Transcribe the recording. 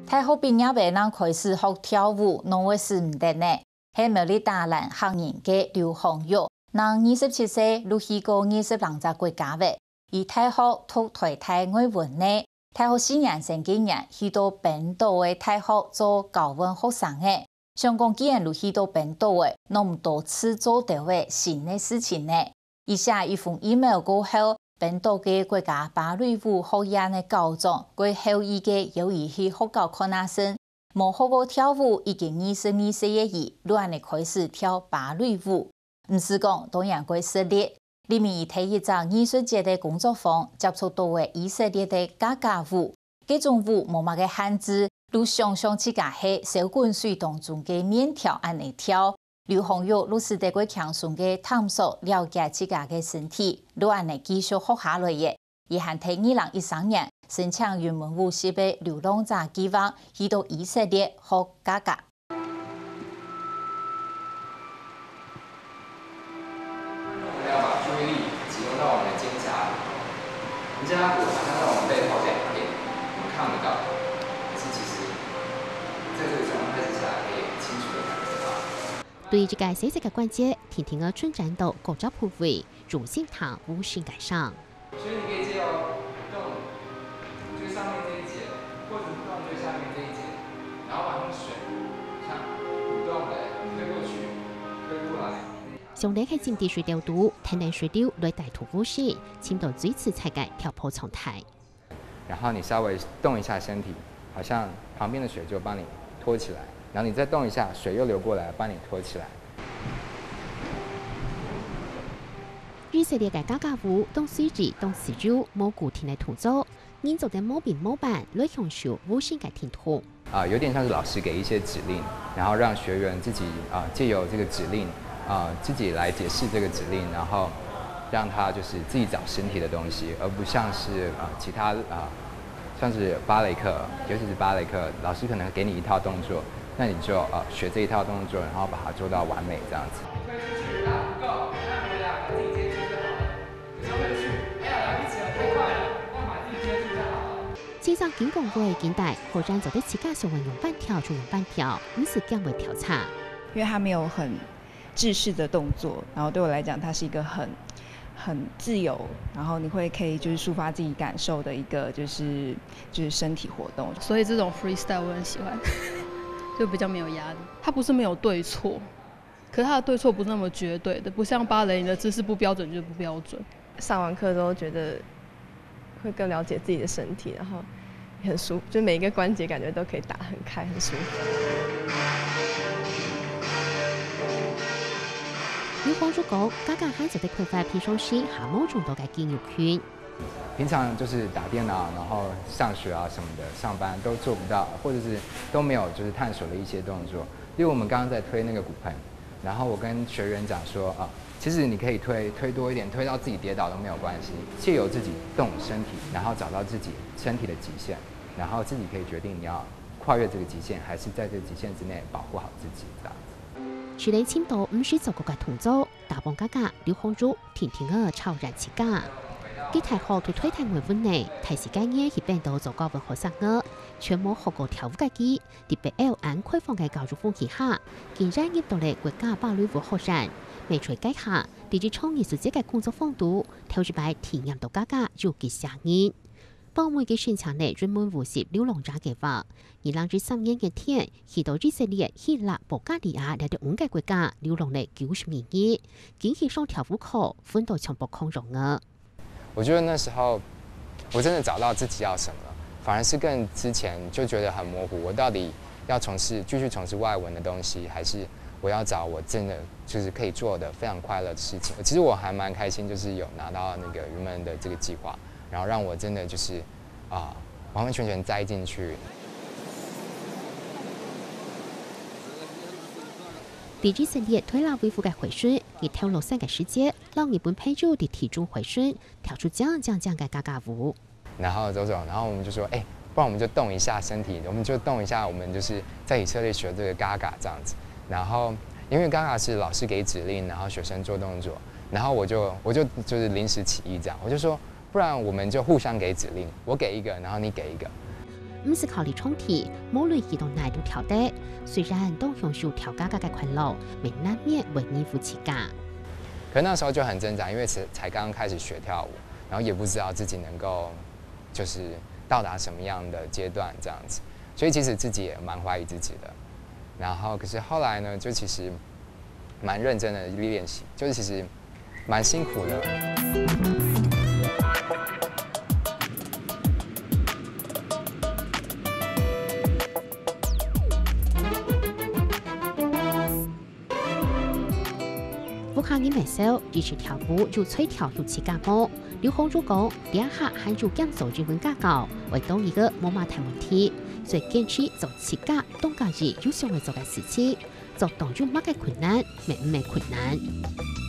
太后毕业未能开始学跳舞，侬会是唔得呢？系苗栗大兰客人嘅刘洪玉，能27岁入去过22个国家嘅，而太后读台大外文呢。太后4年前几年去到本岛嘅太后做教文学生嘅，想讲既然入去到本岛嘅，侬唔多次做到嘅新嘅事情呢？以下一封 email 过后。本岛嘅国家芭蕾舞学院嘅校长，佢后裔嘅有意去学校看下生，冇学过跳舞，已经22岁嘅伊，乱嚟开始跳芭蕾舞。唔是讲当然佢实力，里面睇一张艺术节嘅工作坊，接触到嘅以色列嘅家家舞，呢种舞冇乜嘅限制，如想象自家喺小滚水当中嘅面条安嚟跳。刘洪玉老师在过强顺嘅探索了解自家嘅身体，如安尼继续学下来嘅，而还喺2013年申请云门舞系嘅流浪者计划，去到以色列学家家。我们要把注意力集中到我们的肩胛骨，肩胛骨好像在我们背后2边，我们看不到，可是其实在这个状态之下可以清楚的感觉到。对这个细节的关节，婷婷儿春展到各招部位，主心堂无性感上。所以你可以借哦，动最上面这一节，或者动最下面这一节，然后把用水像蠕动的推过去，推过来。上嚟係佔地水調度，天然水流來帶土呼吸，傾到最次才改跳坡狀態。然後你稍微動一下身體，好像旁邊的水就幫你拖起來。然後你再動一下，水又流過來，幫你拖起來。以色列嘅家家舞，當水質當時就冇固定嘅動作，人做嘅冇變冇板，來享受無性嘅聽筒。有點像是老師給一些指令，然後讓學員自己借由這個指令自己來解釋這個指令，然後讓他就是自己找身體的東西，而不像是其他像是芭蕾課，尤其是芭蕾課，老師可能給你一套動作。那你就學這一套動作，然後把它做到完美，這樣子。推出去，然後不夠，那回來把自己接住就好了。就回去，哎呀，來不及了，太快了，那把自己接住就好了。線上警廣會現代，果然做得自家想運用半條就用半條，唔是咁會調查。因為它沒有很制式的動作，然後對我來講，它是一個很自由，然後你會可以就是抒發自己感受的一個就是身體活動。所以這種 freestyle 我很喜歡。就比較沒有壓力，它不是沒有對錯，可是它的對錯不是那麼絕對的，不像芭蕾，你的姿勢不標準就是不標準。上完課之後覺得會更了解自己的身體，然後也很舒服，就每一個關節感覺都可以打很開，很舒服。劉洪玉講，家家孩子的規劃平常時下冇眾多嘅肌肉圈。平常就是打電腦，然後上學啊什麼的，上班都做不到，或者是都沒有就是探索的一些動作。因為我們剛剛在推那個骨盆，然後我跟學員講說其實你可以推多一點，推到自己跌倒都沒有關係，藉由自己動身體，然後找到自己身體的極限，然後自己可以決定你要跨越這個極限，還是在這個極限之內保護好自己，這樣子。處理簽到唔是做過嘅動作，大幫家家劉洪玉、婷婷兒超然自家。佢太學到推太外文呢，提時間嘢去變到做教文學生嘅，全冇學過跳舞嘅佢，特別要按開放嘅教育風氣下，竟然入到嚟國家芭蕾舞學院，未除計下，地主創意自己嘅工作風度，跳住擺體驗到家家要結上癮。幫每嘅宣傳嚟專門扶持流浪者嘅話，而讓住3年嘅天，去到以色列、希臘、保加利亞嚟到5個國家流浪嚟90名嘅，竟去上跳舞課，分到全部空容啊！我覺得那時候我真的找到自己要什麼，反而是跟之前就覺得很模糊。我到底要繼續從事外文的東西，還是我要找我真的就是可以做的非常快樂的事情？其實我還蠻開心，就是有拿到那個雲門的這個計劃，然後讓我真的就是完完全全栽進去。第以色列推拿恢復嘅回順，而跳落3個時節，讓日本配組的體重回順，跳出這樣嘅家家舞。然後走，然後我們就說，不然我們就動一下身體，我們就動一下，我們就是在以色列學這個 Gaga 這樣子。然後因為 Gaga 是老師給指令，然後學生做動作，然後我就是臨時起意這樣，我就說，不然我們就互相給指令，我給一個，然後你給一個。唔是考虑冲题，无论移动难度调低，虽然都享受调价嘅快乐，未难免为你夫妻家。可那时候就很挣扎，因为才刚刚开始学跳舞，然后也不知道自己能够就是到达什么样的阶段这样子，所以其实自己也蛮怀疑自己的。然后可是后来呢，就其实蛮认真的练习，就是其实蛮辛苦的。不靠你买手，支持跳舞就吹跳又起价波。刘洪如讲，第一下还就减少日文价高，为当一个冇嘛谈问题，所以坚持做起价当家日有想会做嘅事情，做当中乜嘅困难，未困难。